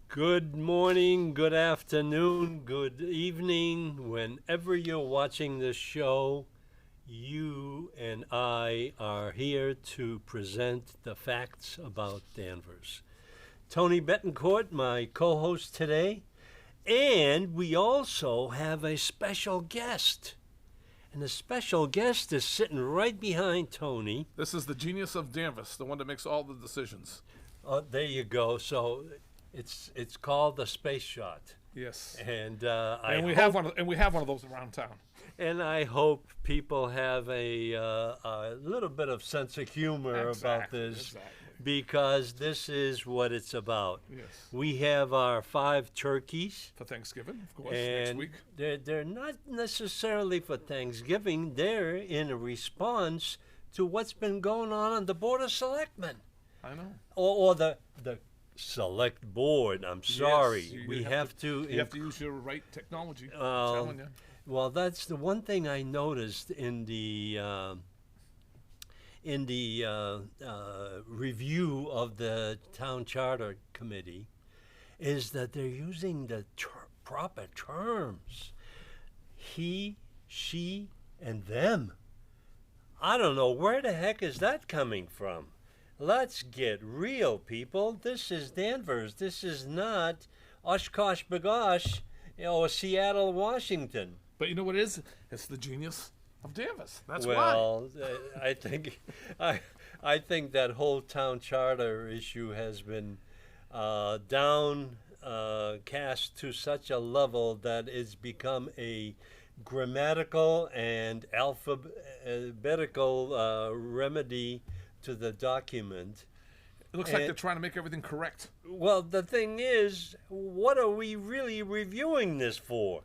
Good morning, good afternoon, good evening. Whenever you're watching this show, you and I are here to present the facts about Danvers. Tony Betancourt, my co-host today, and we also have a special guest. And the special guest is sitting right behind Tony. This is the genius of Danvers, the one that makes all the decisions. Oh, there you go. So it's called the Space Shot. Yes. And we have one of those around town. And I hope people have a little bit of sense of humor about this, because this is what it's about. Yes. We have our 5 turkeys. For Thanksgiving, of course, and next week. They're not necessarily for Thanksgiving. They're in a response to what's been going on the Board of Selectmen. I know. Or the Select Board. I'm sorry. Yes, you have to use your right technology. I'm telling you. Well, that's the one thing I noticed in the review of the Town Charter Committee is that they're using the proper terms. He, she, and them. I don't know, where the heck is that coming from? Let's get real, people. This is Danvers. This is not Oshkosh Bagosh or Seattle, Washington. But you know what it is? It's the genius of Danvers. That's why. Well, I think that whole town charter issue has been cast to such a level that it's become a grammatical and alphabetical remedy to the document. It looks like they're trying to make everything correct. Well, the thing is, what are we really reviewing this for?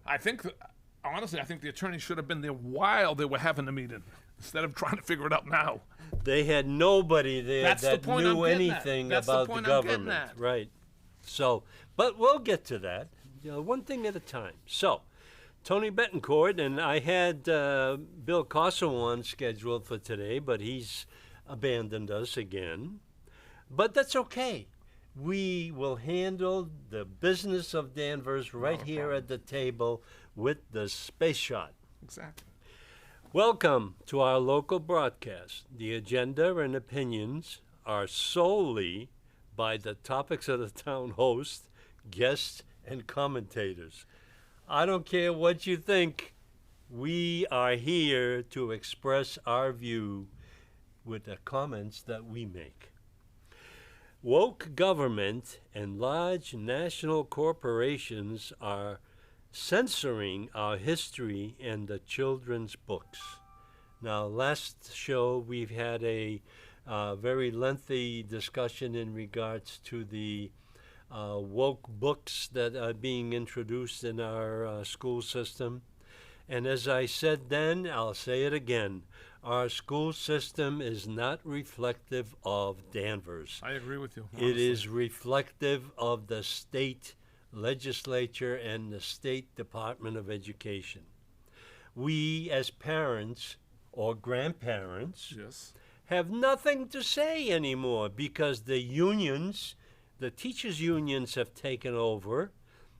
Honestly, I think the attorney should have been there while they were having the meeting, instead of trying to figure it out now. They had nobody there that knew anything about the government. At. Right. So, but we'll get to that, one thing at a time. So, Tony Betancourt, and I had Bill Kosowan scheduled for today, but he's abandoned us again. But that's okay. We will handle the business of Danvers right here at the table with the Space Shot. Exactly. Welcome to our local broadcast. The agenda and opinions are solely by the topics of the town host, guests, and commentators. I don't care what you think. We are here to express our view with the comments that we make. Woke government and large national corporations are censoring our history and the children's books. Now, last show we've had a very lengthy discussion in regards to the woke books that are being introduced in our school system. And as I said then, I'll say it again, our school system is not reflective of Danvers. I agree with you. Honestly. It is reflective of the state legislature and the State Department of Education. We as parents or grandparents have nothing to say anymore because the unions, the teachers' unions have taken over,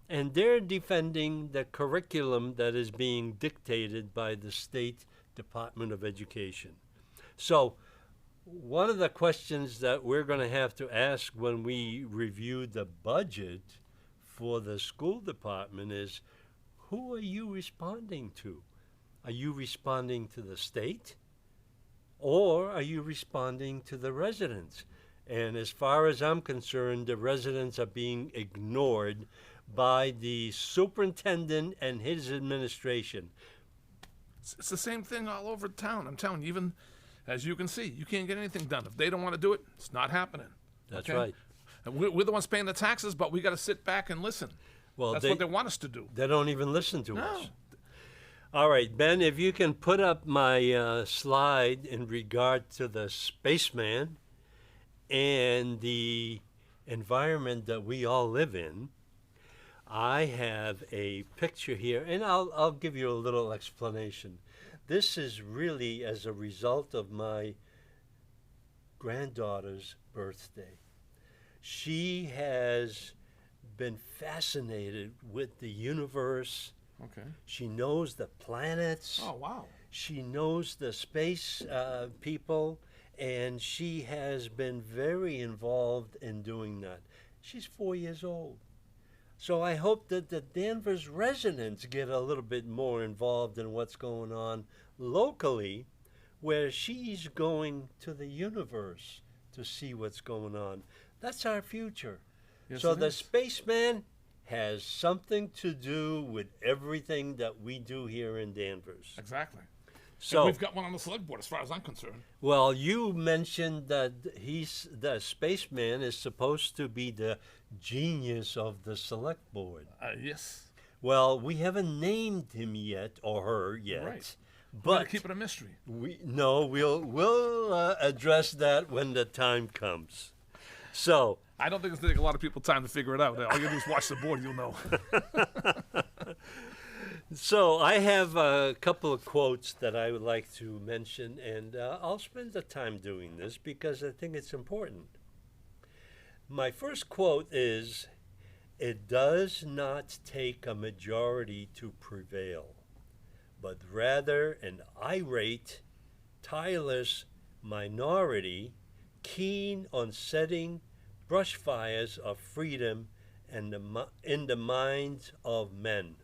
and they're defending the curriculum that is being dictated by the State Department of Education. So one of the questions that we're going to have to ask when we review the budget for the school department is, who are you responding to? Are you responding to the state? Or are you responding to the residents? And as far as I'm concerned, the residents are being ignored by the superintendent and his administration. It's the same thing all over town. I'm telling you, even as you can see, you can't get anything done. If they don't want to do it, it's not happening. That's right. And we're the ones paying the taxes, but we got to sit back and listen. Well, that's what they want us to do. They don't even listen to us. All right, Ben, if you can put up my slide in regard to the spaceman and the environment that we all live in, I have a picture here, and I'll give you a little explanation. This is really as a result of my granddaughter's birthday. She has been fascinated with the universe. Okay. She knows the planets. Oh, wow. She knows the space people, and she has been very involved in doing that. She's 4 years old. So I hope that the Danvers residents get a little bit more involved in what's going on locally, where she's going to the universe to see what's going on. That's our future. Yes, So it the is. spaceman has something to do with everything that we do here in Danvers. Exactly. So And we've got one on the select board, as far as I'm concerned. well, you mentioned that the spaceman is supposed to be the genius of the select board. Yes. Well, we haven't named him yet or her yet, Right. But but keep it a mystery. we'll address that when the time comes. So I don't think it's going to take a lot of people time to figure it out. All you do is watch the board, you'll know. So I have a couple of quotes that I would like to mention, and I'll spend the time doing this because I think it's important. My first quote is, "It does not take a majority to prevail, but rather an irate, tireless minority keen on setting brush fires of freedom in the minds of men."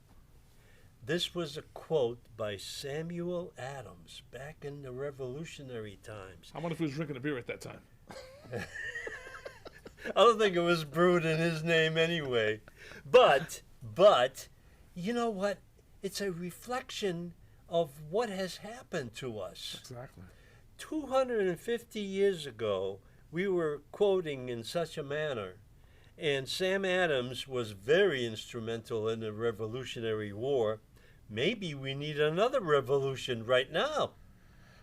This was a quote by Samuel Adams back in the Revolutionary times. I wonder if he was drinking a beer at that time. I don't think it was brewed in his name anyway. But, you know what? It's a reflection of what has happened to us. Exactly. 250 years ago, we were quoting in such a manner. And Sam Adams was very instrumental in the Revolutionary War. Maybe we need another revolution right now.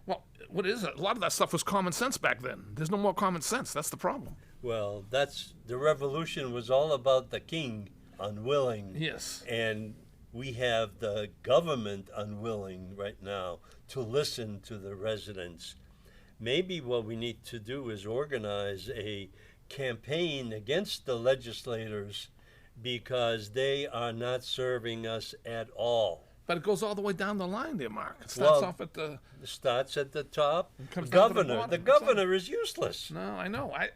Well, what is it? A lot of that stuff was common sense back then. There's no more common sense. That's the problem. Well, the revolution was all about the king unwilling. Yes. And we have the government unwilling right now to listen to the residents. Maybe what we need to do is organize a campaign against the legislators because they are not serving us at all. But it goes all the way down the line there, Mark. It starts Well, off at the... It starts at the top. comes down to the Governor. bottom. The That's governor is useless. No, I know. I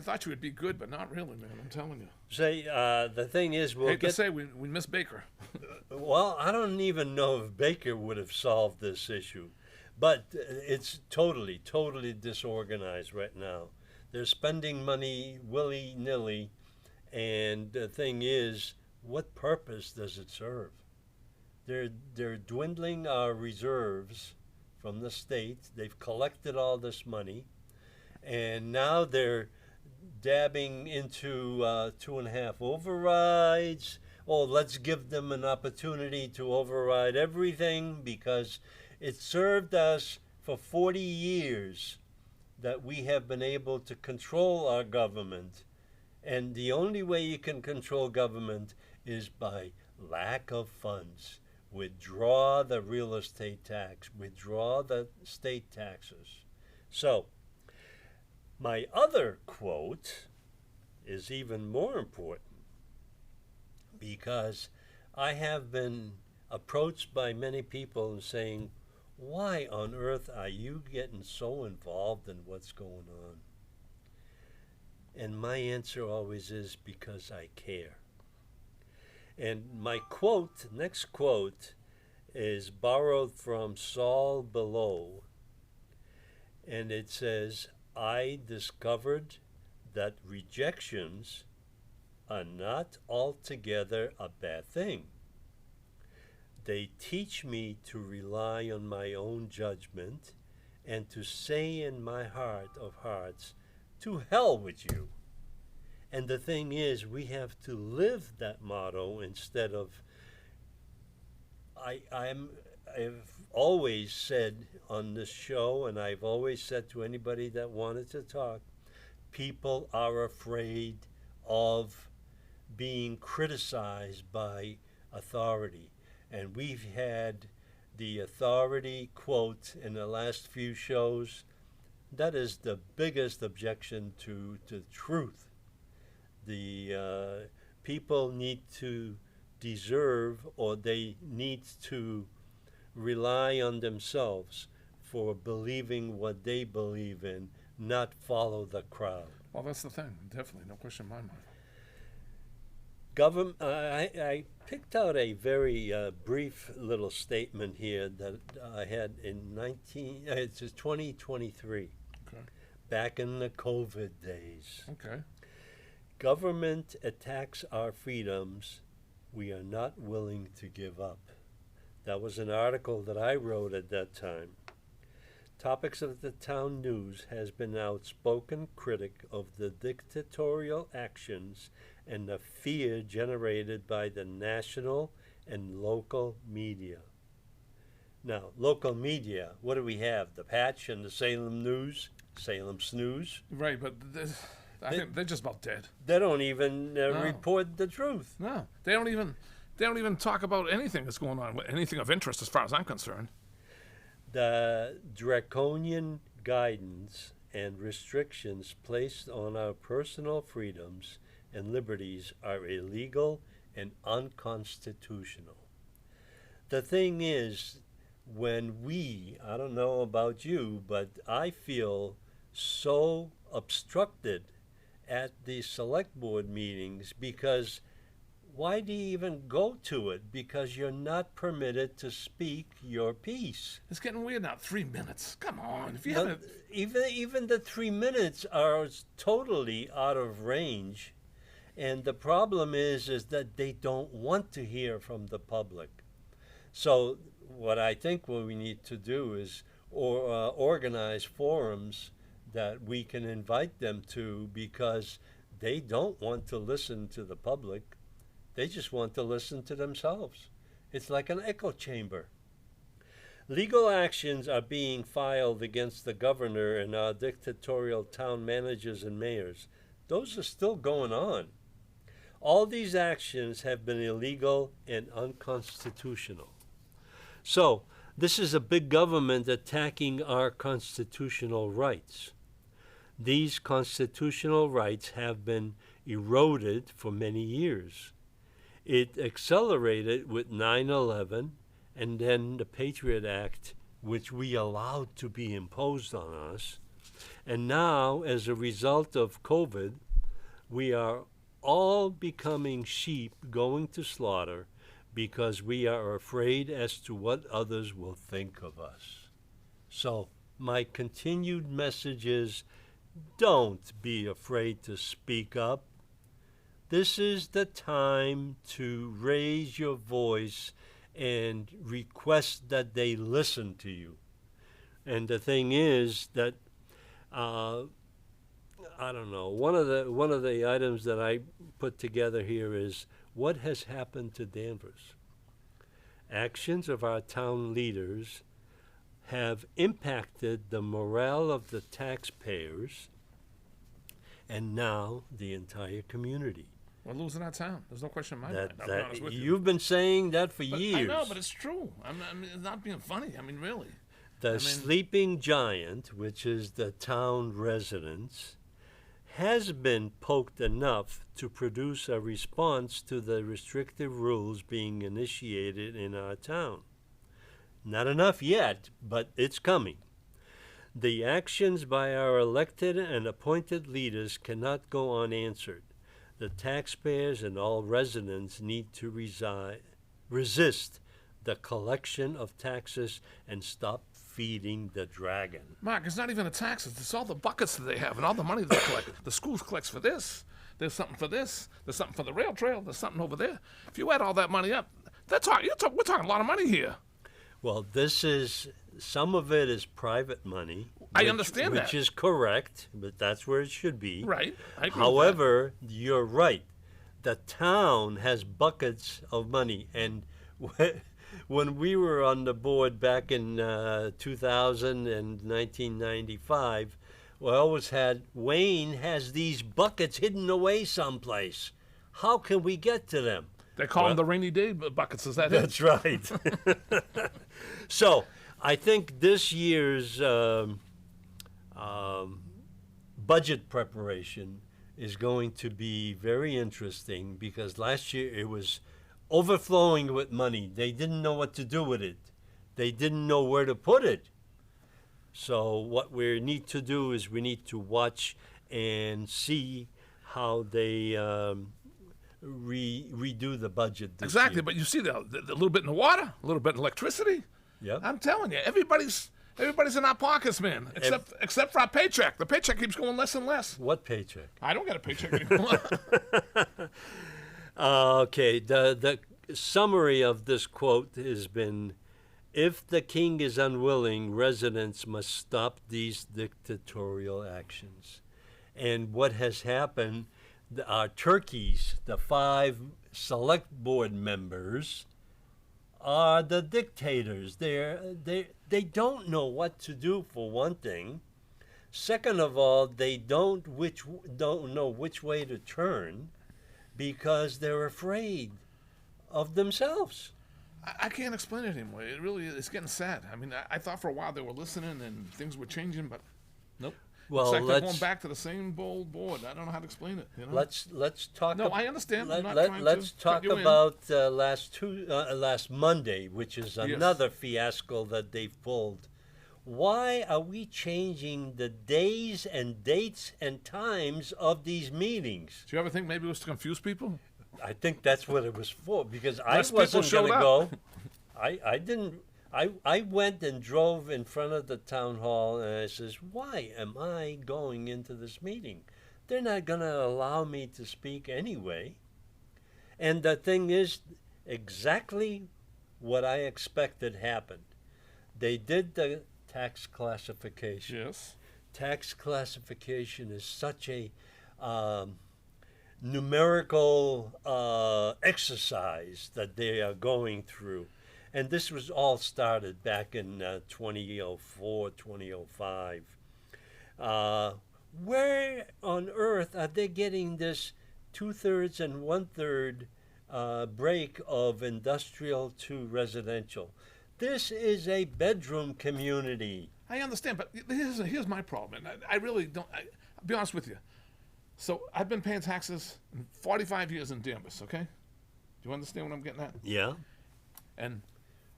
thought you would be good, but not really, man. I'm telling you. Say, the thing is, we'll Hate to get. say, we miss Baker. Well, I don't even know if Baker would have solved this issue, but it's totally disorganized right now. They're spending money willy-nilly, and the thing is, what purpose does it serve? They're dwindling our reserves from the state. They've collected all this money, and now they're dabbing into 2.5 overrides. Oh, let's give them an opportunity to override everything because it served us for 40 years that we have been able to control our government. And the only way you can control government is by lack of funds. Withdraw the real estate tax, withdraw the state taxes. So, my other quote is even more important because I have been approached by many people and saying, why on earth are you getting so involved in what's going on? And my answer always is because I care. And my quote, next quote, is borrowed from Saul Bellow. And it says, I discovered that rejections are not altogether a bad thing. They teach me to rely on my own judgment and to say in my heart of hearts, to hell with you. And the thing is, we have to live that motto instead of I've always said on this show, and I've always said to anybody that wanted to talk, people are afraid of being criticized by authority. And we've had the authority quote in the last few shows. That is the biggest objection to truth. The people need to deserve, or they need to rely on themselves for believing what they believe in, not follow the crowd. Well, that's the thing. Definitely, no question in my mind. I picked out a very brief little statement here that I had in 2023, Okay. back in the COVID days. Okay. Government attacks our freedoms we are not willing to give up. That was an article that I wrote at that time. Topics of the Town News has been an outspoken critic of the dictatorial actions and the fear generated by the national and local media. Now, local media, what do we have? The Patch and the Salem News, Salem Snooze. Right, but I think they're just about dead. They don't even No. report the truth. No, they don't even talk about anything that's going on, anything of interest as far as I'm concerned. The draconian guidance and restrictions placed on our personal freedoms and liberties are illegal and unconstitutional. The thing is, when I don't know about you, but I feel so obstructed at the select board meetings, because why do you even go to it? Because you're not permitted to speak your piece. It's getting weird now. 3 minutes. Come on. If you But haven't, even the 3 minutes are totally out of range, and the problem is that they don't want to hear from the public. So what I think what we need to do is organize forums that we can invite them to, because they don't want to listen to the public. They just want to listen to themselves. It's like an echo chamber. Legal actions are being filed against the governor and our dictatorial town managers and mayors. Those are still going on. All these actions have been illegal and unconstitutional. So, this is a big government attacking our constitutional rights. These constitutional rights have been eroded for many years. It accelerated with 9/11 and then the Patriot Act, which we allowed to be imposed on us. And now, as a result of COVID, we are all becoming sheep going to slaughter because we are afraid as to what others will think of us. So my continued message is, don't be afraid to speak up. This is the time to raise your voice and request that they listen to you. And the thing is that, I don't know, one of the items that I put together here is, what has happened to Danvers? Actions of our town leaders have impacted the morale of the taxpayers and now the entire community. we're losing our town. There's no question in my mind. I'll be honest with you. You've been saying that for But years. I know, but it's true. I mean, it's not being funny. I mean, really. The sleeping giant, which is the town residents, has been poked enough to produce a response to the restrictive rules being initiated in our town. Not enough yet, but it's coming. The actions by our elected and appointed leaders cannot go unanswered. The taxpayers and all residents need to resist the collection of taxes and stop feeding the dragon. Mark, it's not even the taxes. It's all the buckets that they have and all the money they collect. The schools collects for this. There's something for this. There's something for the rail trail. There's something over there. If you add all that money up, we're talking a lot of money here. Well, some of it is private money. I understand which is correct, but that's where it should be. Right. I agree with However, you're right. The town has buckets of money, and when we were on the board back in 2000 and 1995, we always had, Wayne has these buckets hidden away someplace. How can we get to them? They call them the rainy day buckets. Is that it? That's right. So I think this year's budget preparation is going to be very interesting because last year it was overflowing with money. They didn't know what to do with it. They didn't know where to put it. So what we need to do is we need to watch and see how they redo the budget this Exactly, year. but you see the little bit in the water, a little bit in electricity. Yep. I'm telling you, everybody's in our pockets, man. Except for our paycheck. The paycheck keeps going less and less. What paycheck? I don't get a paycheck anymore. Okay, the summary of this quote has been, if the king is unwilling, residents must stop these dictatorial actions. And what has happened, our turkeys, the 5 select board members, are the dictators. They don't know what to do, for one thing. Second of all, they don't know which way to turn because they're afraid of themselves. I can't explain it anymore. It really is getting sad. I mean, I thought for a while they were listening and things were changing, but nope. Well, it's like they're going back to the same old board. I don't know how to explain it. You know? Let's talk. No, I understand. I'm not trying let's to talk cut you in. about last Monday, which is another fiasco that they've pulled. Why are we changing the days and dates and times of these meetings? Do you ever think maybe it was to confuse people? I think that's what it was for, because I Less people wasn't going showed to up. go. I didn't. I went and drove in front of the town hall, and I says, why am I going into this meeting? They're not going to allow me to speak anyway. And the thing is, exactly what I expected happened. They did the tax classification. Yes. Tax classification is such a numerical exercise that they are going through. And this was all started back in 2004, 2005. Where on earth are they getting this 2/3 and 1/3 break of industrial to residential? This is a bedroom community. I understand, but here's my problem. And I really don't. I'll be honest with you. So I've been paying taxes 45 years in Danvers, okay? Do you understand what I'm getting at? Yeah. And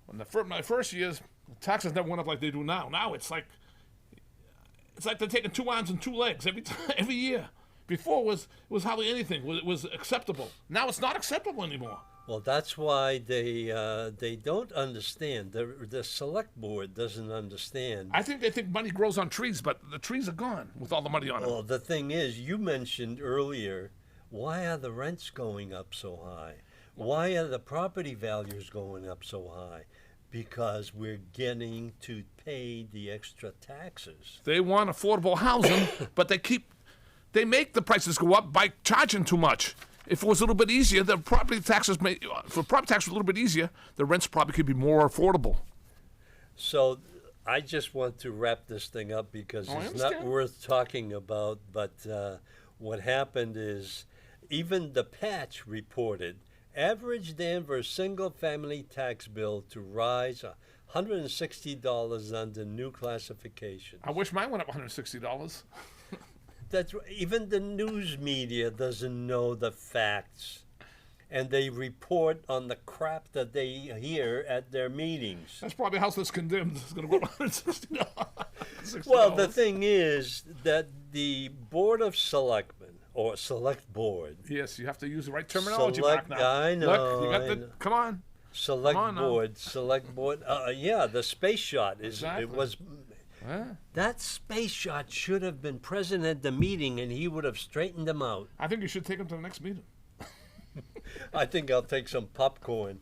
when my first years, taxes never went up like they do now. Now it's like they're taking 2 arms and 2 legs every year. Before it was hardly anything. It was acceptable. Now it's not acceptable anymore. Well, that's why they don't understand. The select board doesn't understand. I think they think money grows on trees, but the trees are gone with all the money on them. Well, the thing is, you mentioned earlier, why are the rents going up so high? Why are the property values going up so high? Because we're getting to pay the extra taxes. They want affordable housing, but they make the prices go up by charging too much. If it was a little bit easier, the property taxes for property tax was a little bit easier, the rents probably could be more affordable. So I just want to wrap this thing up because it's not worth talking about. But what happened is, even the Patch reported average Danvers single-family tax bill to rise $160 under new classification. I wish mine went up $160. That's even the news media doesn't know the facts, and they report on the crap that they hear at their meetings. That's probably a house that's condemned. It's going to go up $160. Well, the thing is that the Board of Selectmen, or Select Board. Yes, you have to use the right terminology, Mark, now. I know. Look, you got come on. Select Board. Yeah, the space shot is. Exactly. It was. That space shot should have been present at the meeting, and he would have straightened them out. I think you should take him to the next meeting. I think I'll take some popcorn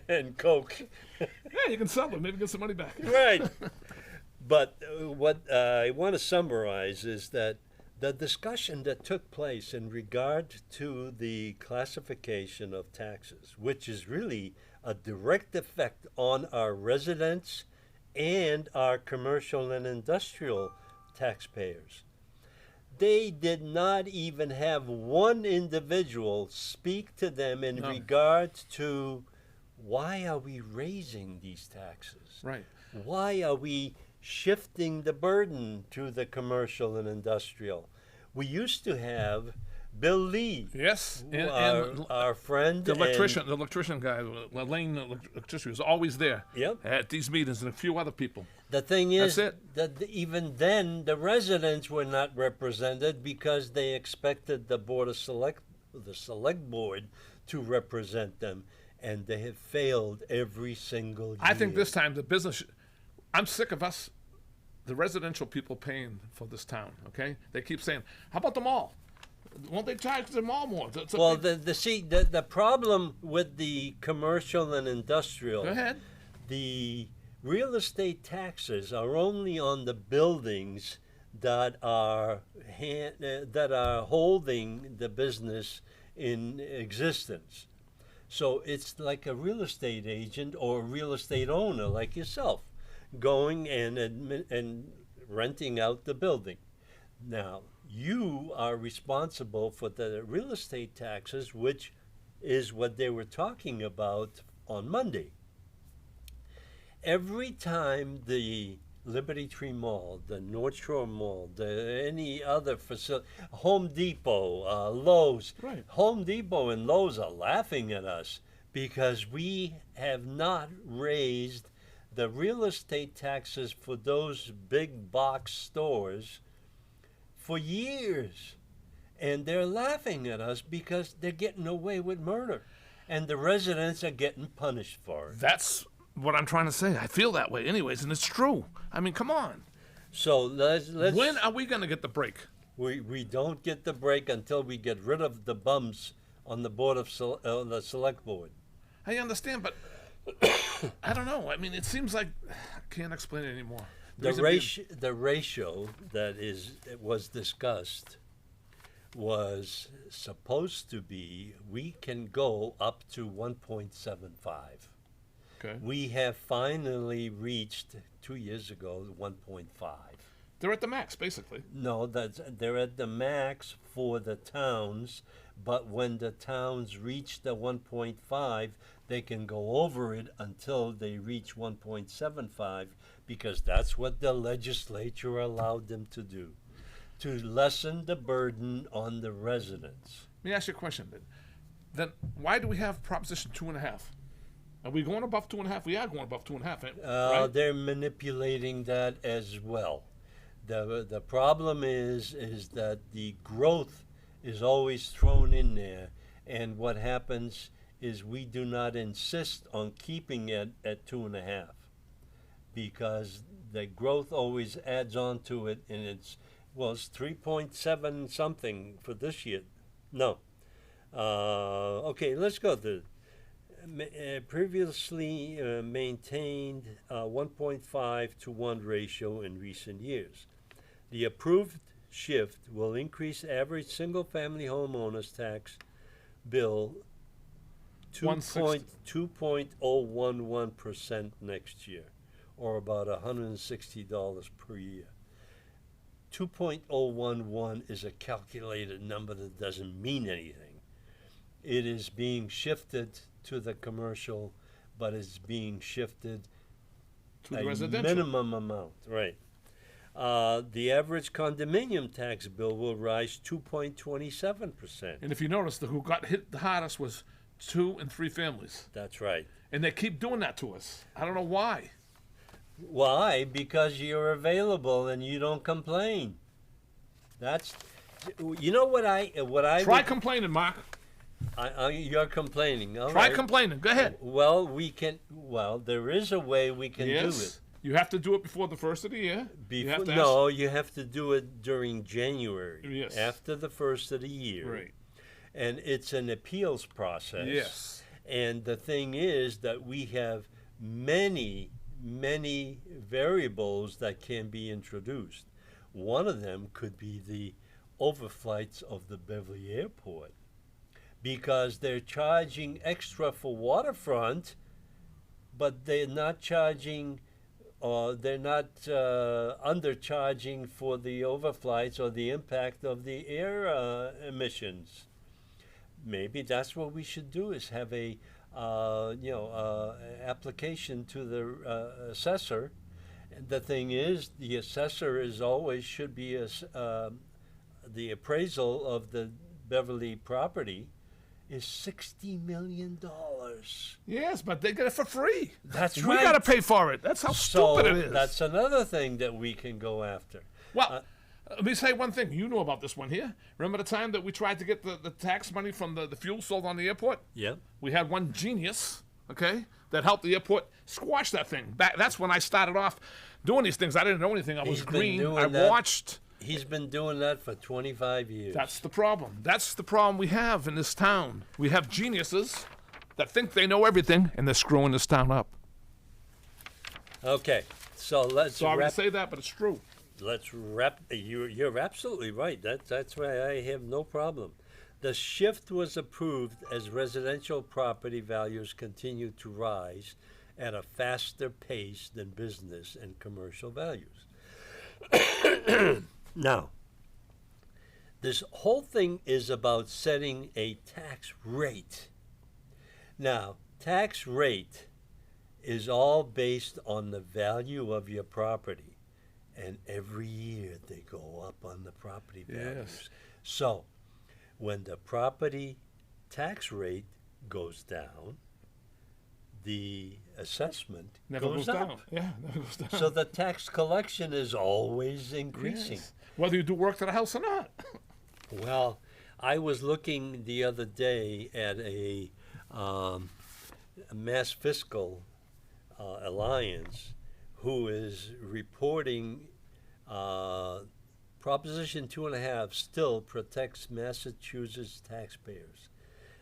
and Coke. Yeah, you can sell them. Maybe get some money back. Right. But what I want to summarize is that The discussion that took place in regard to the classification of taxes, which is really a direct effect on our residents and our commercial and industrial taxpayers. They did not even have one individual speak to them in No. regards to why are we raising these taxes? Right. Why are we shifting the burden to the commercial and industrial? We used to have Bill Lee, Yes. who And our friend. the electrician guy, Lane electrician, was always there Yep. at these meetings, and a few other people. The thing is That's that even then the residents were not represented because they expected the select board to represent them, and they have failed every single year. I think this time the business. I'm sick of us, the residential people, paying for this town. Okay, they keep saying, "How about the mall? Won't they charge the mall more?" Well, the problem with the commercial and industrial. Go ahead. The real estate taxes are only on the buildings that are holding the business in existence. So it's like a real estate agent or a real estate owner like yourself going and renting out the building. Now, you are responsible for the real estate taxes, which is what they were talking about on Monday. Every time the Liberty Tree Mall, the North Shore Mall, any other facility, Home Depot, Lowe's, Right. Home Depot and Lowe's are laughing at us because we have not raised the real estate taxes for those big box stores for years. And they're laughing at us because they're getting away with murder. And the residents are getting punished for it. That's what I'm trying to say. I feel that way, anyways, and it's true. I mean, come on. So let's When are we going to get the break? we don't get the break until we get rid of the bums on the board of the select board. I understand, but I don't know. I mean, it seems like I can't explain it anymore. The ratio that was discussed was supposed to be we can go up to 1.75. Okay. We have finally reached 2 years ago 1.5. They're at the max, basically. No, they're at the max for the towns, but when the towns reach the 1.5, they can go over it until they reach 1.75 because that's what the legislature allowed them to do, to lessen the burden on the residents. Let me ask you a question then. Then why do we have Proposition 2.5? Are we going above 2.5? We are going above 2.5, right? They're manipulating that as well. The problem is that the growth is always thrown in there, and what happens is we do not insist on keeping it at 2.5 because the growth always adds on to it, and it's 3.7 something for this year. No. Okay, let's go to previously maintained 1.5 to 1 ratio in recent years. The approved shift will increase average single-family homeowners tax bill 2.011% next year, or about $160 per year. 2.011 is a calculated number that doesn't mean anything. It is being shifted to the commercial, but it's being shifted To the a residential. minimum amount, right. The average condominium tax bill will rise 2.27%. And if you notice, who got hit the hardest was 2 and 3 families. That's right. And they keep doing that to us. I don't know why. Why? Because you're available and you don't complain. That's, you know what I Try would- complaining, Mark. you're complaining. All Try right. complaining. Go ahead. Well, there is a way we can do it. Yes. You have to do it before the first of the year. You have to ask- No, you have to do it during January, Yes. after the first of the year. Right. And it's an appeals process. Yes. And the thing is that we have many variables that can be introduced. One of them could be the overflights of the Beverly Airport because they're charging extra for waterfront, but they're not charging, or they're not undercharging for the overflights or the impact of the air emissions. Maybe that's what we should do: is have a application to the assessor. The thing is, the assessor is always should be the appraisal of the Beverly property is $60 million. Yes, but they get it for free. That's We right. got to pay for it. That's how stupid it is. That's another thing that we can go after. Well, let me say one thing. You know about this one here. Remember the time that we tried to get the tax money from the fuel sold on the airport? Yeah. We had one genius, okay, that helped the airport squash that thing. That's when I started off doing these things. I didn't know anything. I was He's been green. doing I that. watched. He's been doing that for 25 years. That's the problem. That's the problem we have in this town. We have geniuses that think they know everything, and they're screwing this town up. Okay, so let's Sorry wrap. to say that, but it's true. Let's wrap. You're absolutely right. That's why I have no problem. The shift was approved as residential property values continue to rise at a faster pace than business and commercial values. Now, this whole thing is about setting a tax rate. Now, tax rate is all based on the value of your property. And every year they go up on the property values. Yes. So, when the property tax rate goes down, the assessment Never goes goes up. down. Yeah, never goes down. So the tax collection is always increasing. Yes. Whether you do work to the house or not. Well, I was looking the other day at a Mass Fiscal Alliance who is reporting Proposition 2.5 still protects Massachusetts taxpayers.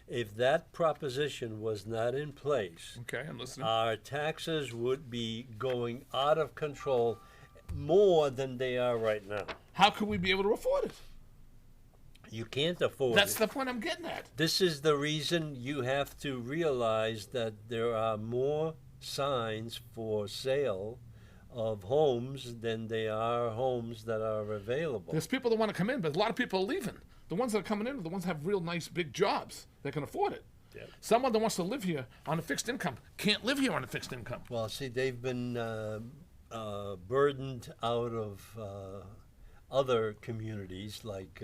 If that proposition was not in place, Okay, I'm listening. our taxes would be going out of control more than they are right now. How could we be able to afford it? You can't afford That's it. the point I'm getting at. This is the reason you have to realize that there are more signs for sale of homes than there are homes that are available. There's people that want to come in, but a lot of people are leaving. The ones that are coming in are the ones that have real nice big jobs. They can afford it. Yeah. Someone that wants to live here on a fixed income can't live here on a fixed income. Well, see, they've been burdened out of other communities like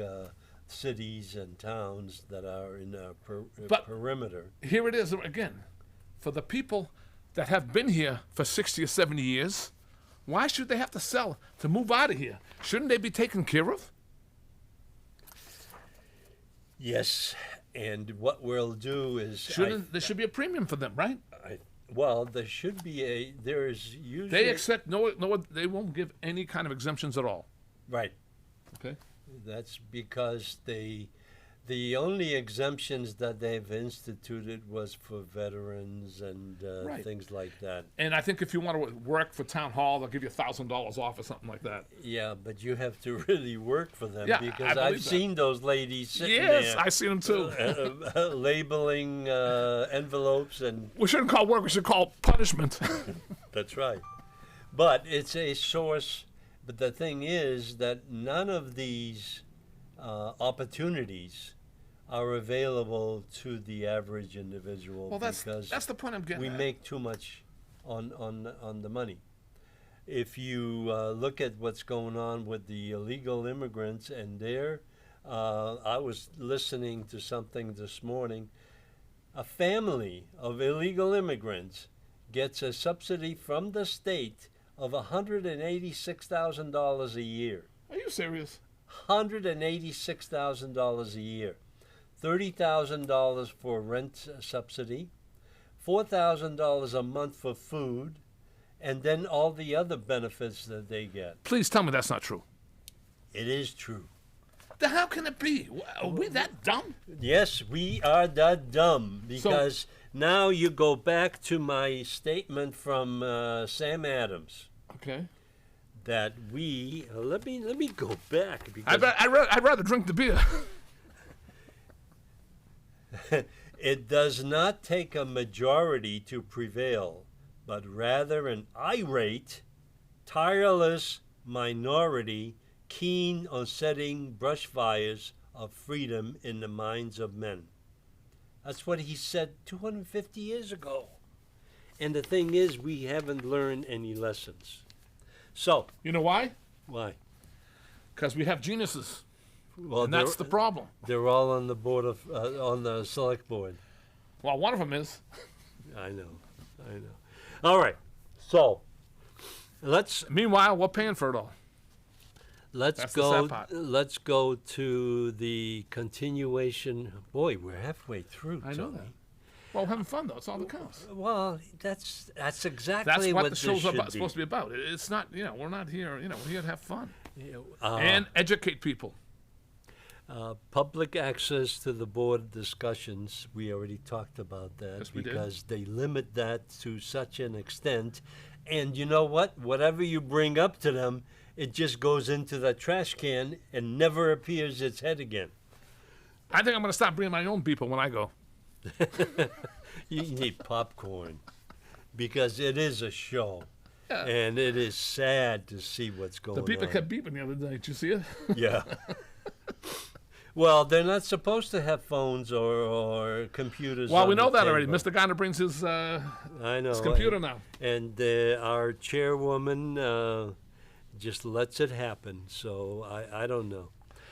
cities and towns that are in our But- perimeter. Here it is again. For the people that have been here for 60 or 70 years, why should they have to sell to move out of here? Shouldn't they be taken care of? Yes, and what we'll do is There should be a premium for them, right? well, there should be there's usually They accept no, they won't give any kind of exemptions at all. right. Okay. That's because the only exemptions that they've instituted was for veterans and Right. things like that. And I think if you want to work for town hall, they'll give you $1,000 off or something like that. Yeah, but you have to really work for them Yeah, I because believe I've that. seen those ladies sitting Yes, there I see them too. labeling envelopes, and We shouldn't call work. We should call punishment. that's right. But it's a source. But the thing is that none of these opportunities are available to the average individual Well, because that's the point I'm getting we at. make too much on the money. If you look at what's going on with the illegal immigrants and I was listening to something this morning. A family of illegal immigrants gets a subsidy from the state of $186,000 a year. Are you serious? $186,000 a year. $30,000 for rent subsidy, $4,000 a month for food, and then all the other benefits that they get. Please tell me that's not true. It is true. Then how can it be? Are we that dumb? Yes, we are that dumb because now you go back to my statement from Sam Adams. Okay. that we let me go back because I'd rather drink the beer. it does not take a majority to prevail, but rather an irate, tireless minority keen on setting brush fires of freedom in the minds of men. That's what he said 250 years ago. And the thing is, we haven't learned any lessons. So, You know why? why? Because we have geniuses, Well, and that's the problem. they're all on the board of on the select board. Well, one of them is. I know. All right. So, let's Meanwhile, we're paying for it all. Let's That's the go. sad part. Let's go to the continuation. Boy, we're halfway through. I know Tony. that. Well, we're having fun, though. It's all that counts. Well, that's exactly That's what the this show's should supposed to be about. It's not, we're not here, we're here to have fun. Uh, And educate people. Public access to the board discussions. We already talked about that Yes, we did. because they limit that to such an extent. And you know what? Whatever you bring up to them, it just goes into the trash can and never appears its head again. I think I'm going to stop bringing my own people when I go. You need popcorn because it is a show. Yeah. And it is sad to see what's going The on. people kept beeping the other day. Did you see it? Yeah. Well, they're not supposed to have phones or computers. Well, on we know the that already. table. Mr. Garner brings his I know. computer now. And our chairwoman just lets it happen. So I don't know.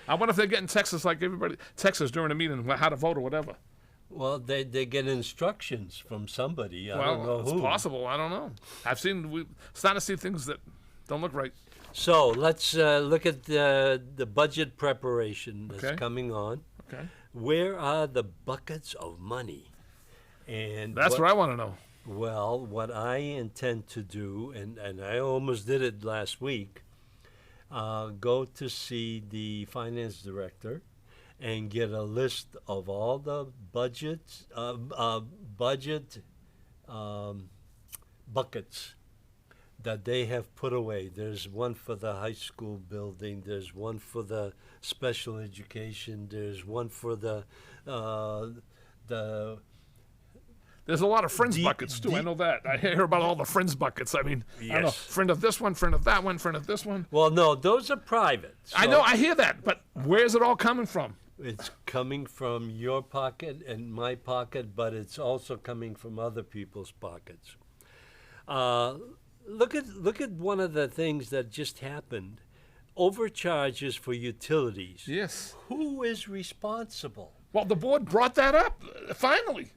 I wonder if they're getting texts like everybody texts us during the meeting how to vote or whatever. Well, they get instructions from somebody. I don't know It's who. possible. I don't know. We starting to see things that don't look right. So let's look at the budget preparation that's Okay. coming on. Okay, Where are the buckets of money? And that's what I want to know. Well, what I intend to do, and I almost did it last week, go to see the finance director and get a list of all the budget buckets that they have put away. There's one for the high school building. There's one for the special education. There's one for the There's a lot of friends Deep- buckets too. I deep- know that. I hear about all the friends buckets. I mean, I don't know, Yes. friend of this one, friend of that one, friend of this one. well, no, those are private. I So know. I hear that, but where's it all coming from? it's coming from your pocket and my pocket, but it's also coming from other people's pockets. Look at one of the things that just happened. Overcharges for utilities. Yes. Who is responsible? Well, the board brought that up finally.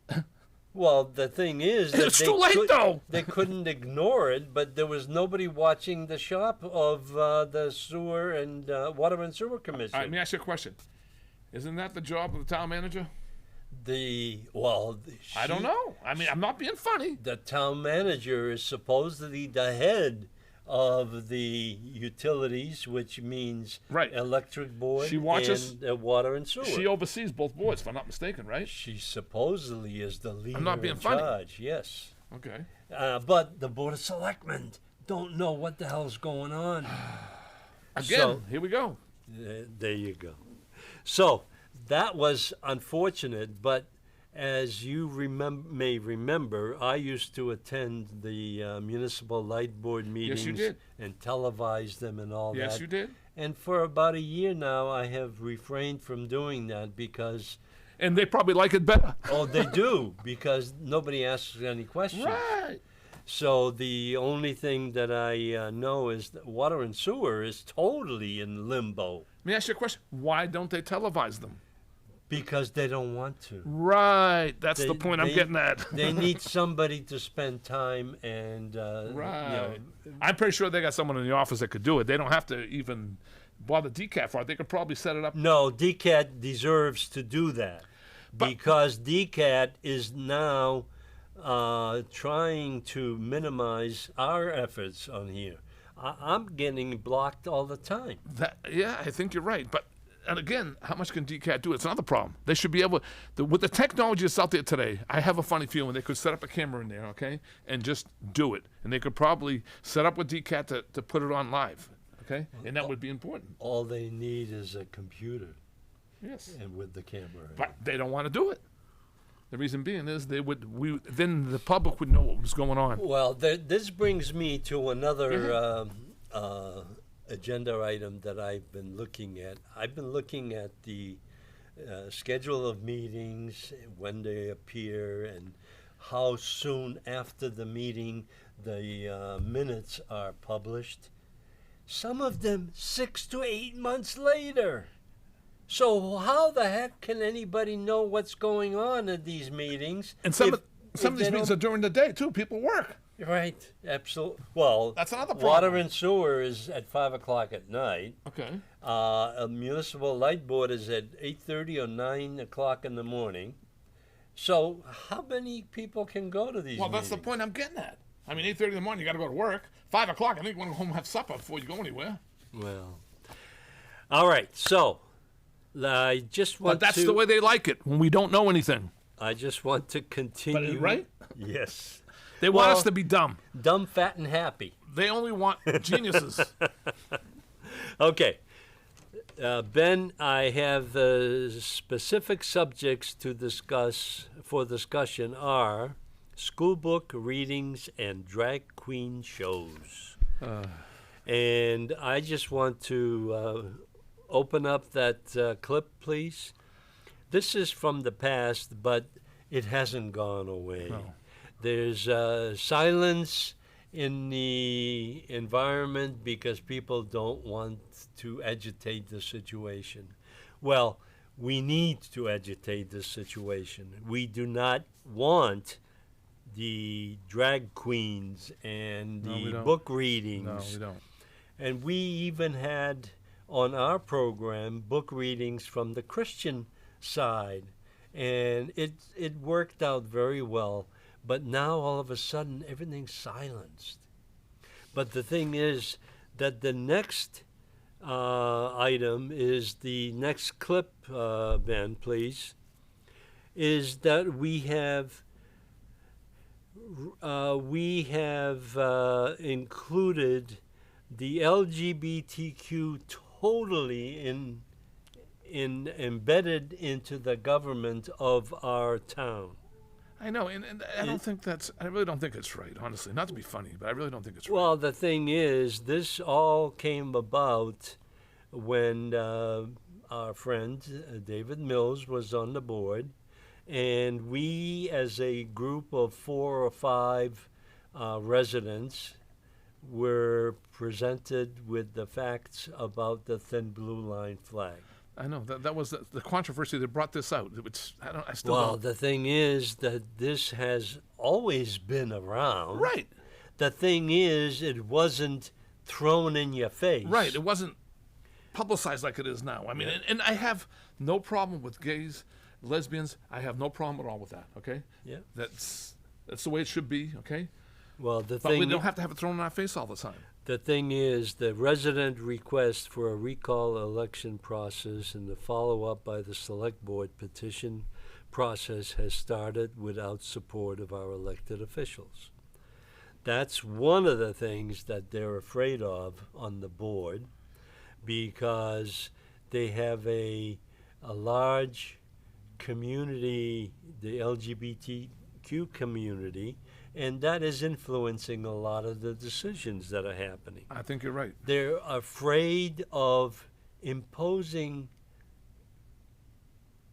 Well, the thing is that It's too late, though. They couldn't ignore it, but there was nobody watching the shop of the sewer and water and sewer commission. All right, let me ask you a question. Isn't that the job of the town manager? I don't know. I mean, I'm not being funny. The town manager is supposedly the head of the utilities, which means Right. electric board She watches- and water and sewer. She oversees both boards, if I'm not mistaken, right? She supposedly is the leader not being in funny. charge, yes. Okay. But the Board of Selectmen don't know what the hell's going on. Again, So- here we go. There you go. So that was unfortunate, but as you may remember, I used to attend the municipal light board meetings Yes, you did. and televise them and all that. Yes, you did. And for about a year now, I have refrained from doing that because, And they probably like it better. they do, because nobody asks any questions. Right. So the only thing that I know is that water and sewer is totally in limbo Let me ask you a question. Why don't they televise them? because they don't want to. Right. That's the They- point I'm they- getting at. They need somebody to spend time and Right. I'm pretty sure they got someone in the office that could do it. They don't have to even bother DCAT for it. They could probably set it up. No, DCAT deserves to do that because DCAT is now trying to minimize our efforts on here. I'm getting blocked all the time. Yeah, I think you're right. But And again, how much can DCAT do? It's another problem. They should be able, with the technology that's out there today, I have a funny feeling they could set up a camera in there, okay, and just do it. And they could probably set up with DCAT to put it on live, okay? And that would be important. All they need is a computer Yes. and with the camera. But they don't want to do it. The reason being is then the public would know what was going on. Well, this brings me to another agenda item that I've been looking at. I've been looking at the schedule of meetings, when they appear, and how soon after the meeting the minutes are published. Some of them 6 to 8 months later. So how the heck can anybody know what's going on at these meetings? And some of if these they meetings don't- are during the day too. People work. Right, absolutely. Well, That's another water problem. and sewer is at 5 o'clock at night. Okay. A municipal light board is at 8:30 or 9 o'clock in the morning. So how many people can go to these Well, that's meetings? the point I'm getting at. I mean, 8:30 in the morning, you got to go to work. 5 o'clock, I think you want to go home and have supper before you go anywhere. Well, all right. So I just want But that's to. the way they like it when we don't know anything. I just want to continue. right? Yes. They want Well- us to be dumb. Dumb, fat, and happy. They only want geniuses. Okay. Ben, I have the specific subjects to discuss for discussion are school book readings and drag queen shows. And I just want to open up that clip, please. This is from the past, but it hasn't gone away. No. There's silence in the environment because people don't want to agitate the situation. Well, we need to agitate the situation. We do not want the drag queens and No, we the don't. book readings. No, we don't. And we even had on our program book readings from the Christian side. And it worked out very well. But now all of a sudden everything's silenced. But the thing is that the next item is the next clip, Ben, please, is that we have included the LGBTQ totally embedded into the government of our town. I know, and I don't think I really don't think it's right, honestly. Not to be funny, but I really don't think it's right. Well, the thing is, this all came about when our friend David Mills was on the board, and we, as a group of 4 or 5 residents, were presented with the facts about the thin blue line flag. I know that was the controversy that brought this out. Which I still Well, don't. the thing is that this has always been around. Right, The thing is, it wasn't thrown in your face. right. It wasn't publicized like it is now. I mean, and I have no problem with gays, lesbians. I have no problem at all with that. Okay. Yeah. That's the way it should be. Okay. Well, the But we thing don't have to have it thrown in our face all the time. the thing is, the resident request for a recall election process and the follow-up by the select board petition process has started without support of our elected officials. That's one of the things that they're afraid of on the board, because they have a large community, the LGBTQ community, and that is influencing a lot of the decisions that are happening. I think you're right. They're afraid of imposing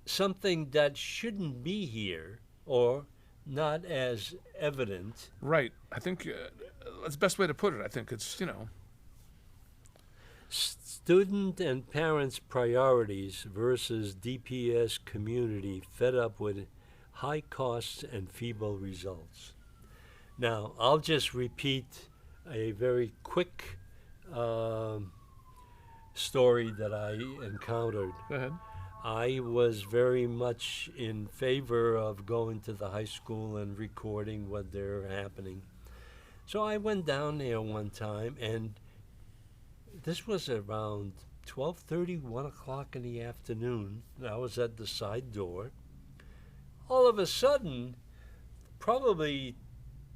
something that shouldn't be here or not as evident. Right. I think that's the best way to put it. I think it's Student and parents' priorities versus DPS community fed up with high costs and feeble results. Now, I'll just repeat a very quick story that I encountered. Go ahead. I was very much in favor of going to the high school and recording what they're happening. So I went down there one time, and this was around 12:30, 1 o'clock in the afternoon. I was at the side door. All of a sudden, probably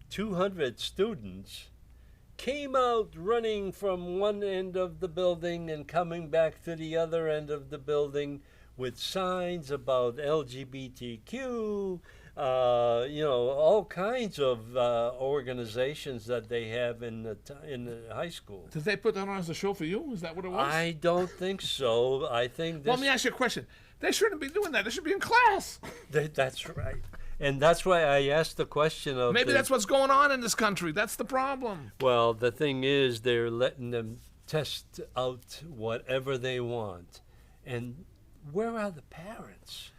200 students came out running from one end of the building and coming back to the other end of the building with signs about LGBTQ, all kinds of organizations that they have in the high school. Did they put that on as a show for you? Is that what it was? I don't think so. I think this. Let me ask you a question. They shouldn't be doing that. They should be in class. That's right. And that's why I asked the question of... Maybe that's what's going on in this country. That's the problem. Well, the thing is, they're letting them test out whatever they want. And where are the parents?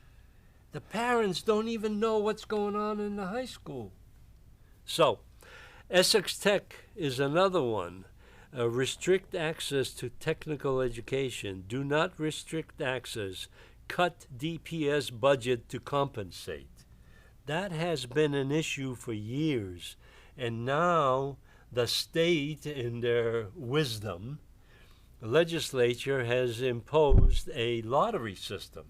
The parents don't even know what's going on in the high school. So, Essex Tech is another one. Restrict access to technical education. Do not restrict access. Cut DPS budget to compensate. That has been an issue for years. And now the state, in their wisdom, the legislature has imposed a lottery system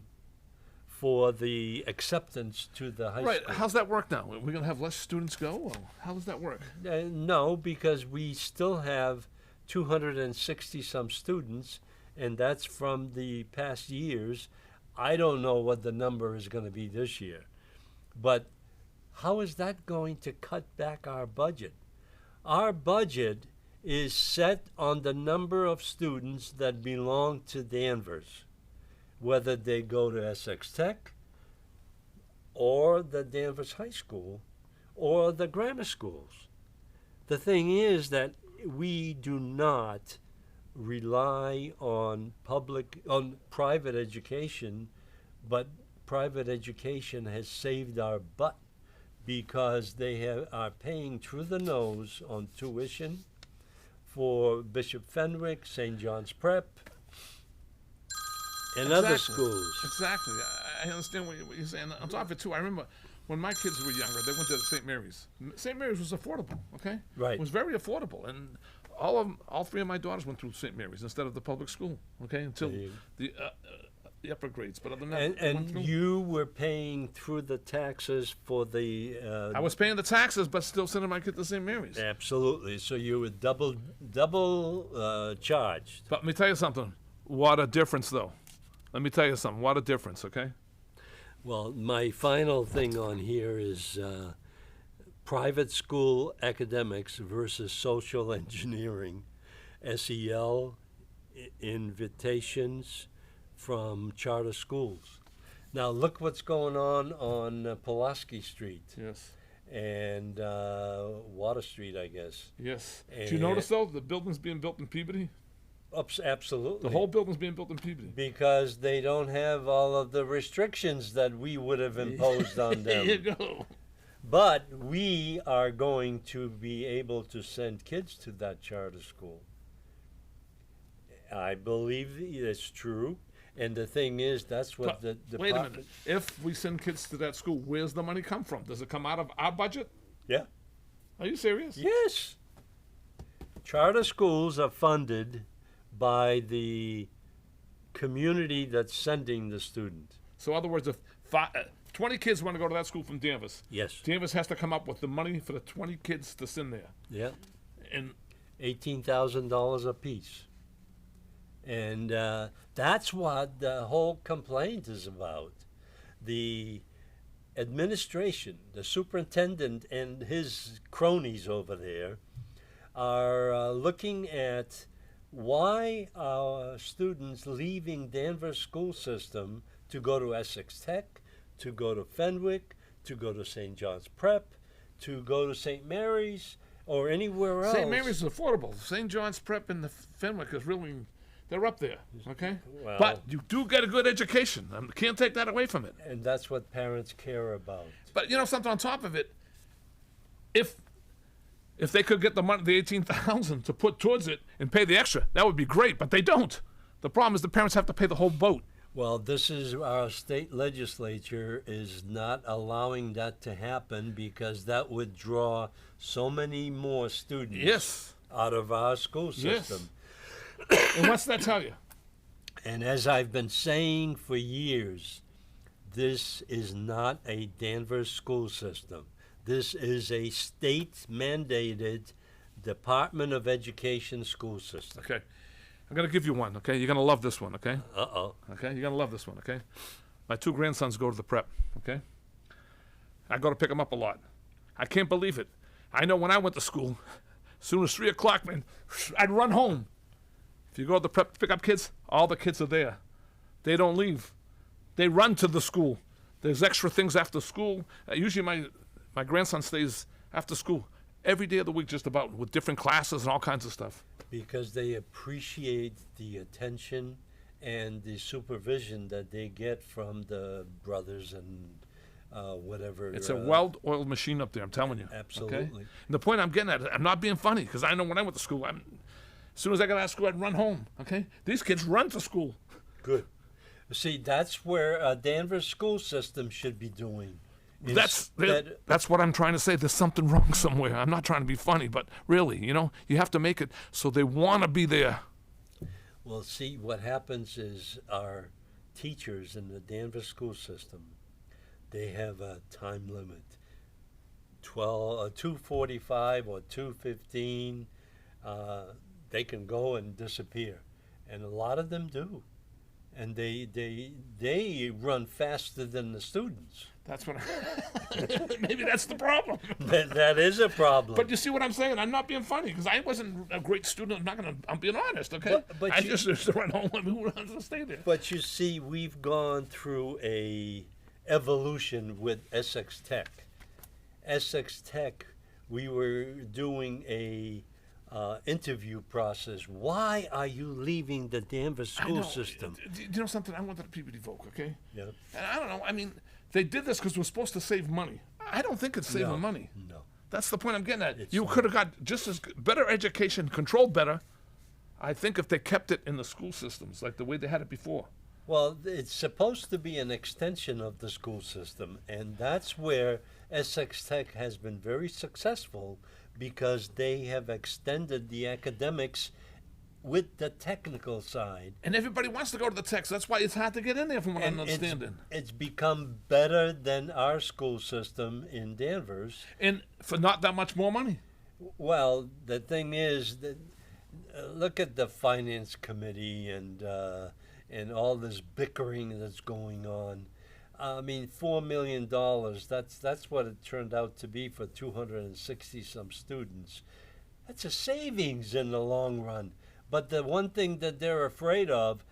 for the acceptance to the high Right. school. How's that work now? Are we going to have less students go? Or how does that work? No, because we still have 260 some students, and that's from the past years. I don't know what the number is going to be this year. But how is that going to cut back our budget? Our budget is set on the number of students that belong to Danvers, whether they go to Essex Tech or the Danvers High School or the grammar schools. The thing is that we do not rely on private education, but private education has saved our butt because they are paying through the nose on tuition for Bishop Fenwick, St. John's Prep, and other schools. Exactly. I understand what you're saying. On top of it, too, I remember when my kids were younger, they went to St. Mary's. St. Mary's was affordable, okay? Right. It was very affordable. And all three of my daughters went through St. Mary's instead of the public school, okay, until the upper grades. But other than that, And you were paying through the taxes for the... I was paying the taxes, but still sending my kid to St. Mary's. Absolutely. So you were double charged. But let me tell you something. What a difference, though. Let me tell you something. What a difference, okay? Well, my final thing on here is private school academics versus social engineering, SEL invitations from charter schools. Now look what's going on Pulaski Street. Yes. And Water Street, I guess. Yes. Did you notice, though, the building's being built in Peabody? Absolutely. The whole building's being built in Peabody. Because they don't have all of the restrictions that we would have imposed on them. There you go. But we are going to be able to send kids to that charter school. I believe it's true. And the thing is, that's what the wait a minute. If we send kids to that school, where's the money come from? Does it come out of our budget? Yeah. Are you serious? Yes. Charter schools are funded by the community that's sending the student. So in other words, if 20 kids want to go to that school from Danvers, yes, Danvers has to come up with the money for the 20 kids to send there. Yeah. And $18,000 a piece. And that's what the whole complaint is about. The administration, the superintendent and his cronies over there are looking at why are students leaving Danvers school system to go to Essex Tech, to go to Fenwick, to go to St. John's Prep, to go to St. Mary's, or anywhere else. St. Mary's is affordable. St. John's Prep and the Fenwick is really, they're up there, okay? Well, but you do get a good education. I can't take that away from it. And that's what parents care about. But you know something on top of it, if they could get the money, the $18,000 to put towards it and pay the extra, that would be great. But they don't. The problem is the parents have to pay the whole boat. Well, this is our state legislature is not allowing that to happen because that would draw so many more students Yes. out of our school system. Yes. And what's that tell you? And as I've been saying for years, this is not a Danvers school system. This is a state-mandated Department of Education school system. Okay. I'm going to give you one, okay? You're going to love this one, okay? Uh-oh. Okay? You're going to love this one, okay? My 2 grandsons go to the prep, okay? I go to pick them up a lot. I can't believe it. I know when I went to school, as soon as 3 o'clock, man, I'd run home. If you go to the prep to pick up kids, all the kids are there. They don't leave. They run to the school. There's extra things after school. Usually my grandson stays after school every day of the week just about with different classes and all kinds of stuff. Because they appreciate the attention and the supervision that they get from the brothers and whatever. It's a well-oiled machine up there, I'm telling you. Absolutely. Okay? And the point I'm getting at, I'm not being funny, because I know when I went to school, as soon as I got out of school, I'd run home, okay? These kids run to school. Good. See, that's where a Danvers school system should be doing. That's what I'm trying to say. There's something wrong somewhere. I'm not trying to be funny, but really, you have to make it so they want to be there. Well, see, what happens is our teachers in the Danvers school system, they have a time limit. 2:45 or 2:15, they can go and disappear, and a lot of them do, and they run faster than the students. That's what. Maybe that's the problem. That is a problem. But you see what I'm saying? I'm not being funny because I wasn't a great student. I'm being honest, okay? But I just used to run home and who wants to stay there? But you see, we've gone through a evolution with Essex Tech. Essex Tech, we were doing a interview process. Why are you leaving the Danvers school system? Do you know something? I wanted a PBD Voc, okay? Yeah. And I don't know. I mean, they did this because we're supposed to save money. I don't think it's saving money. No. That's the point I'm getting at. It's You not. could have got just as better education, controlled better. I think if they kept it in the school systems like the way they had it before. Well, it's supposed to be an extension of the school system, and that's where Essex Tech has been very successful because they have extended the academics with the technical side. And everybody wants to go to the tech, so that's why it's hard to get in there from what I'm understanding. It's become better than our school system in Danvers. And for not that much more money. Well, the thing is that look at the finance committee and all this bickering that's going on. I mean, $4 million, that's what it turned out to be for 260 some students. That's a savings in the long run. But the one thing that they're afraid of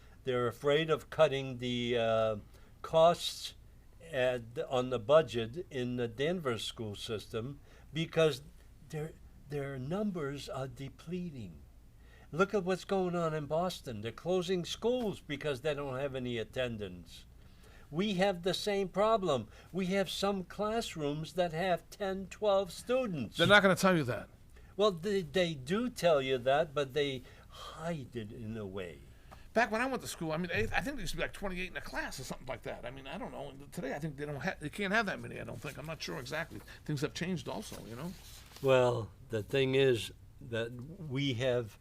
cutting the costs on the budget in the Danvers school system because their numbers are depleting. Look at what's going on in Boston. They're closing schools because they don't have any attendance. We have the same problem. We have some classrooms that have 10, 12 students. They're not going to tell you that. Well, they do tell you that, but they hide it in a way. Back when I went to school, I mean, I think there used to be like 28 in a class or something like that. I mean, I don't know. Today, I think they can't have that many. I don't think. I'm not sure exactly. Things have changed, also. Well, the thing is that we have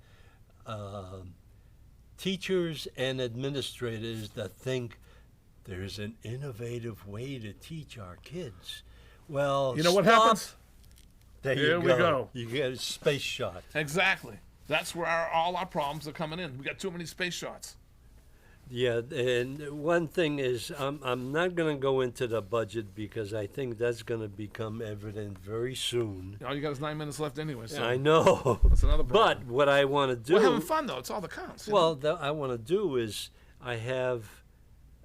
teachers and administrators that think there's an innovative way to teach our kids. Well, you know what happens? There we go. You get a space shot. Exactly. That's where all our problems are coming in. We got too many space shots. Yeah, and one thing is, I'm not going to go into the budget because I think that's going to become evident very soon. All you got is 9 minutes left anyway. So I know. That's another problem. But what I want to do... We're having fun, though. It's all that counts. Well, I want to do is I have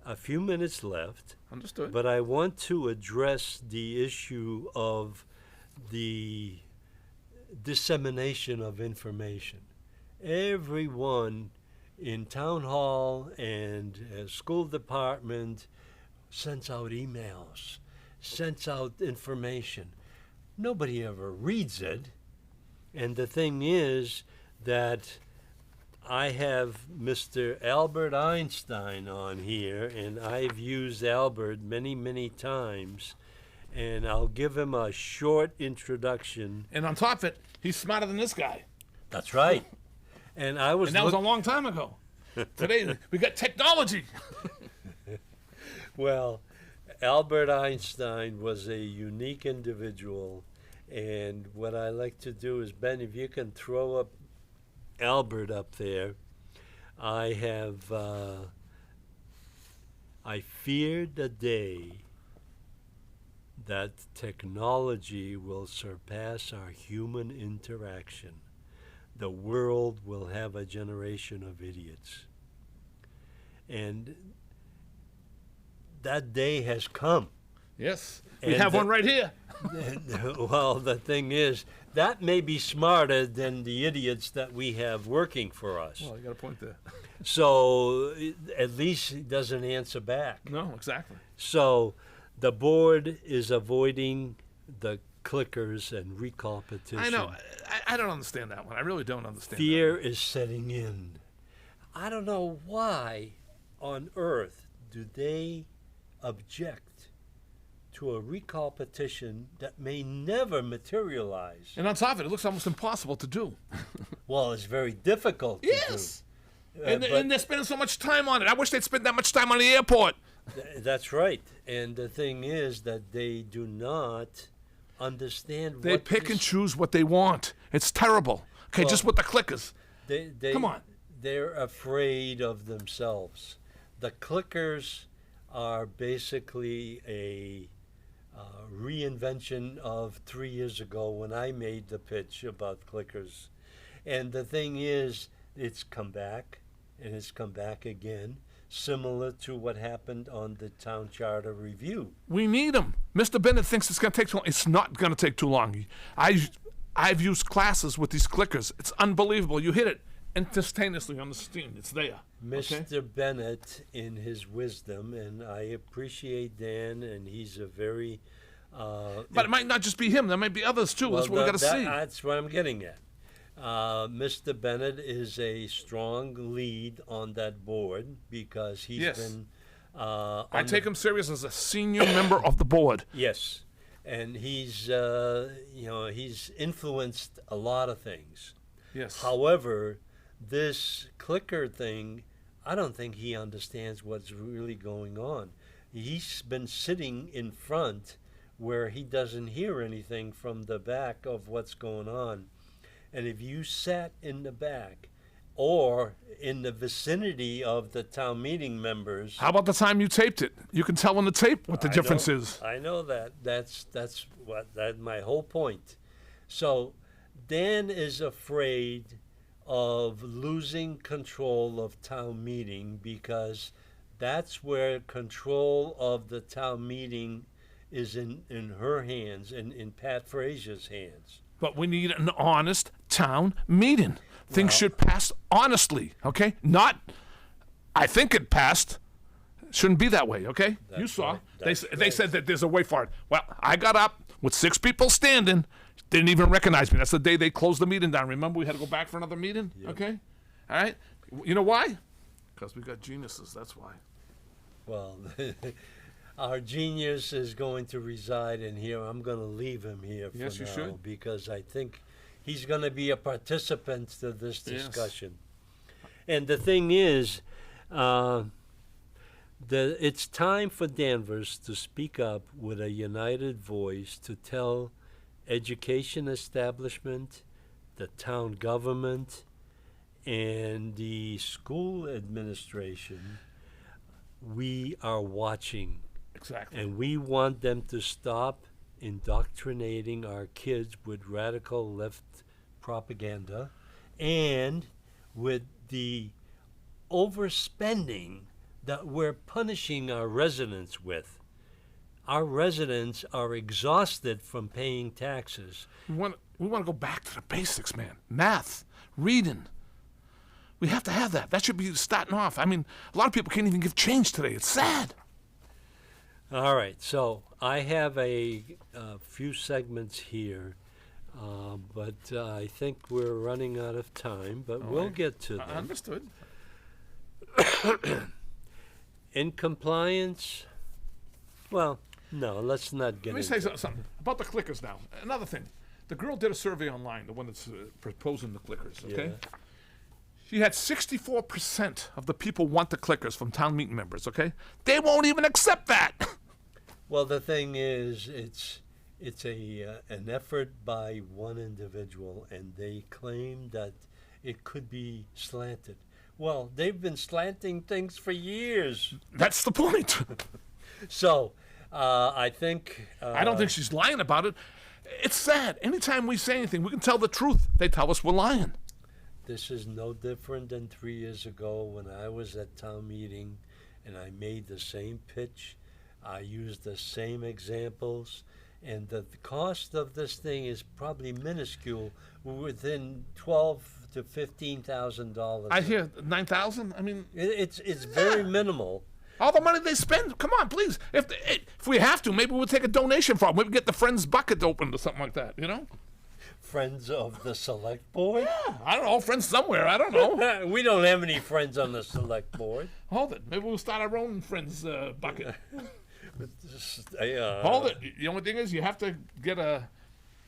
a few minutes left. Understood. But I want to address the issue of the dissemination of information. Everyone in town hall and school department sends out emails, sends out information. Nobody ever reads it. And the thing is that I have Mr. Albert Einstein on here, and I've used Albert many, many times, and I'll give him a short introduction. And on top of it, he's smarter than this guy. That's right. And that was a long time ago. Today we got technology. Well, Albert Einstein was a unique individual, and what I like to do is, Ben, if you can throw up Albert up there, I fear the day that technology will surpass our human interaction. The world will have a generation of idiots. And that day has come. Yes, we have one right here. Well, the thing is, that may be smarter than the idiots that we have working for us. Well, you got a point there. So at least he doesn't answer back. No, exactly. So the board is avoiding the clickers and recall petition. I know. I don't understand that one. I really don't understand. Fear is setting in. I don't know why on earth do they object to a recall petition that may never materialize. And on top of it, it looks almost impossible to do. Well, it's very difficult to Yes. do. And But they're spending so much time on it. I wish they'd spend that much time on the airport. That's right. And the thing is that they do not understand They what pick and this- choose what they want. It's terrible. Okay, just with the clickers. They, Come on. They're afraid of themselves. The clickers are basically a reinvention of 3 years ago when I made the pitch about clickers. And the thing is, it's come back, and it's come back again, similar to what happened on the Town Charter Review. We need them. Mr. Bennett thinks it's going to take too long. It's not going to take too long. I've used classes with these clickers. It's unbelievable. You hit it instantaneously on the screen. It's there. Mr. Okay? Bennett, in his wisdom, and I appreciate Dan, and he's a very... But it might not just be him. There might be others too. That's what we got to see. That's what I'm getting at. Mr. Bennett is a strong lead on that board because he's Yes. been... I take him serious as a senior member of the board. Yes, and he's he's influenced a lot of things. Yes. However, this clicker thing, I don't think he understands what's really going on. He's been sitting in front where he doesn't hear anything from the back of what's going on. And if you sat in the back or in the vicinity of the town meeting members... How about the time you taped it? You can tell on the tape what the difference is. I know that. That's my whole point. So Dan is afraid of losing control of town meeting because that's where control of the town meeting is in her hands, in Pat Frazier's hands. But we need an honest town meeting. Things should pass honestly, okay? Not, I think it passed. Shouldn't be that way, okay? You saw. right. They said that there's a way for it. Well, I got up with 6 people standing. Didn't even recognize me. That's the day they closed the meeting down. Remember, we had to go back for another meeting? Okay? All right? You know why? Because we got geniuses. That's why. Well, our genius is going to reside in here. I'm going to leave him here for Yes, you now should. because I think he's going to be a participant to this Yes. discussion. And the thing is, it's time for Danvers to speak up with a united voice to tell education establishment, the town government, and the school administration, we are watching. Exactly. And we want them to stop indoctrinating our kids with radical left propaganda and with the overspending that we're punishing our residents with. Our residents are exhausted from paying taxes. We want to go back to the basics, man. Math, reading. We have to have that. That should be starting off. I mean, a lot of people can't even give change today. It's sad. All right, so I have a few segments here, but I think we're running out of time, but we'll right. get to them. Understood. In compliance, well, no, let's not get Let me into say something about the clickers now. Another thing. The girl did a survey online, the one that's proposing the clickers, okay? Yeah. You had 64% of the people want the clickers from town meeting members, okay? They won't even accept that. Well, the thing is, it's an effort by one individual, and they claim that it could be slanted. Well, they've been slanting things for years. That's the point. So, I think... I don't think she's lying about it. It's sad. Anytime we say anything, we can tell the truth. They tell us we're lying. This is no different than 3 years ago when I was at town meeting and I made the same pitch. I used the same examples, and the cost of this thing is probably minuscule, within $12,000 to $15,000. I hear 9,000. I mean, It's very minimal. all the money they spend. Come on, please. If we have to, maybe we'll take a donation from them. Maybe get the Friends bucket opened or something like that. You know? Friends of the select board? I don't know. Friends somewhere. I don't know. We don't have any friends on the select board. Hold it. Maybe we'll start our own Friends bucket. Hold Hold it. The only thing is, you have to get a.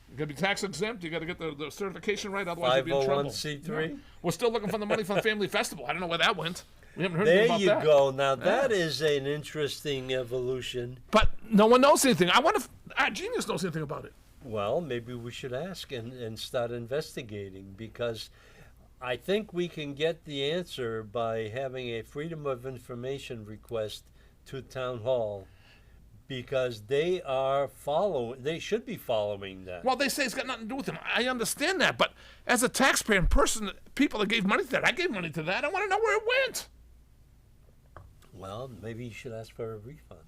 You gotta be tax exempt. You gotta get the certification right. Otherwise, you'll be in trouble. 501c3? Yeah. We're still looking for the money from the Family Festival. I don't know where that went. We haven't heard There anything you about that. go. Now that is an interesting evolution. But no one knows anything. I wonder if our genius knows anything about it. Well, maybe we should ask and start investigating, because I think we can get the answer by having a Freedom of Information request to Town Hall, because they should be following that. Well, they say it's got nothing to do with them. I understand that, but as a taxpayer and people that gave money to that, I gave money to that. I want to know where it went. Well, maybe you should ask for a refund.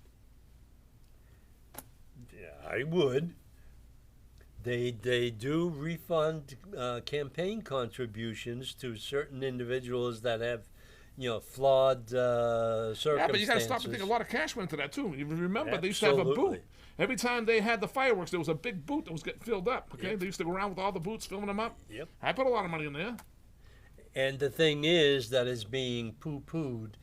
Yeah, I would. They do refund campaign contributions to certain individuals that have, flawed circumstances. Yeah, but you got to stop and think a lot of cash went into that too. You remember they used to have a Absolutely. booth. Every time they had the fireworks, there was a big booth that was getting filled up. Okay, They used to go around with all the booths, filling them up. Yep. I put a lot of money in there. And the thing is that is being poo-pooed,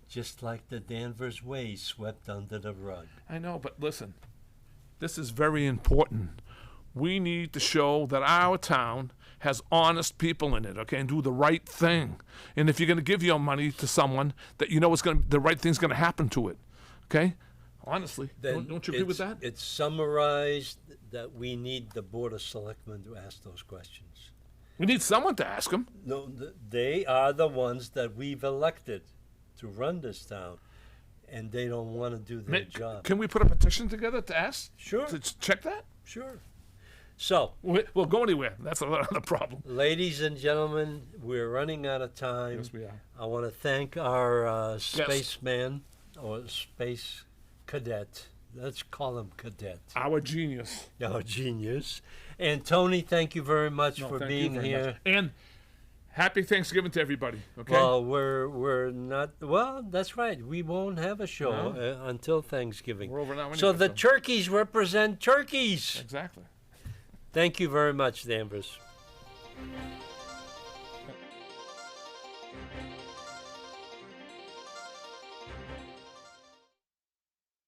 just like the Danvers Way swept under the rug. I know, but listen, this is very important. We need to show that our town has honest people in it, okay, and do the right thing. And if you're going to give your money to someone, that you know the right thing's going to happen to it, okay? Honestly, Then don't you agree with that? It's summarized that we need the Board of Selectmen to ask those questions. We need someone to ask them. No, they are the ones that we've elected to run this town, and they don't want to do their job. Can we put a petition together to ask? Sure. To check that? Sure. So, We'll go anywhere. That's another problem. ladies and gentlemen, we're running out of time. Yes, we are. I want to thank our spaceman or space cadet. Let's call him cadet. Our genius. Our genius. And Tony, thank you very much for Thank you being very here. much. And happy Thanksgiving to everybody, okay? Well, we're not. Well, that's right. We won't have a show until Thanksgiving. We're over now anyway, So the so- turkeys represent turkeys. Exactly. Thank you very much, Danvers.